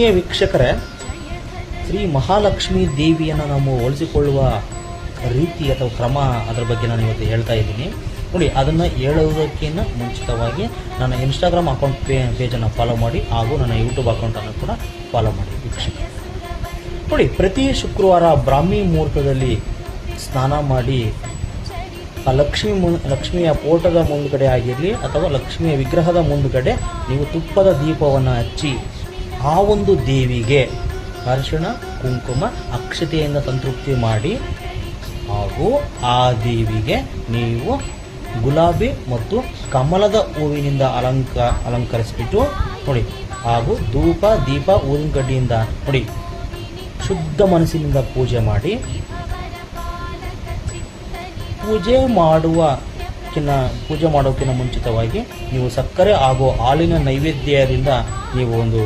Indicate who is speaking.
Speaker 1: ವೀಕ್ಷಕರೇ, ಶ್ರೀ ಮಹಾಲಕ್ಷ್ಮೀ ದೇವಿಯನ್ನು ನಾವು ಹೋಲಿಸಿಕೊಳ್ಳುವ ರೀತಿ ಅಥವಾ ಕ್ರಮ, ಅದರ ಬಗ್ಗೆ ನಾನು ಇವತ್ತು ಹೇಳ್ತಾ ಇದ್ದೀನಿ ನೋಡಿ. ಅದನ್ನು ಹೇಳುವುದಕ್ಕಿಂತ ಮುಂಚಿತವಾಗಿ ನನ್ನ ಇನ್ಸ್ಟಾಗ್ರಾಮ್ ಅಕೌಂಟ್ ಪೇಜನ್ನು ಫಾಲೋ ಮಾಡಿ, ಹಾಗೂ ನನ್ನ ಯೂಟ್ಯೂಬ್ ಅಕೌಂಟನ್ನು ಕೂಡ ಫಾಲೋ ಮಾಡಿ ವೀಕ್ಷಕ. ನೋಡಿ, ಪ್ರತಿ ಶುಕ್ರವಾರ ಬ್ರಾಹ್ಮಿ ಮುಹೂರ್ತದಲ್ಲಿ ಸ್ನಾನ ಮಾಡಿ ಆ ಲಕ್ಷ್ಮಿಯ ಫೋಟೋದ ಮುಂದುಗಡೆ ಆಗಿರಲಿ ಅಥವಾ ಲಕ್ಷ್ಮಿಯ ವಿಗ್ರಹದ ಮುಂದುಗಡೆ ನೀವು ತುಪ್ಪದ ದೀಪವನ್ನು ಹಚ್ಚಿ ಆ ಒಂದು ದೇವಿಗೆ ಅರಿಶಿಣ ಕುಂಕುಮ ಅಕ್ಷತೆಯಿಂದ ಸಂತೃಪ್ತಿ ಮಾಡಿ, ಹಾಗೂ ಆ ದೇವಿಗೆ ನೀವು ಗುಲಾಬಿ ಮತ್ತು ಕಮಲದ ಹೂವಿನಿಂದ ಅಲಂಕರಿಸಿಬಿಟ್ಟು ನೋಡಿ, ಹಾಗೂ ಧೂಪ ದೀಪ ಊದಿನ ಕಡ್ಡಿಯಿಂದ ನೋಡಿ ಶುದ್ಧ ಮನಸ್ಸಿನಿಂದ ಪೂಜೆ ಮಾಡಿ, ಪೂಜೆ ಮಾಡೋಕ್ಕಿಂತ ಮುಂಚಿತವಾಗಿ ನೀವು ಸಕ್ಕರೆ ಹಾಗೂ ಹಾಲಿನ ನೈವೇದ್ಯದಿಂದ ನೀವು ಒಂದು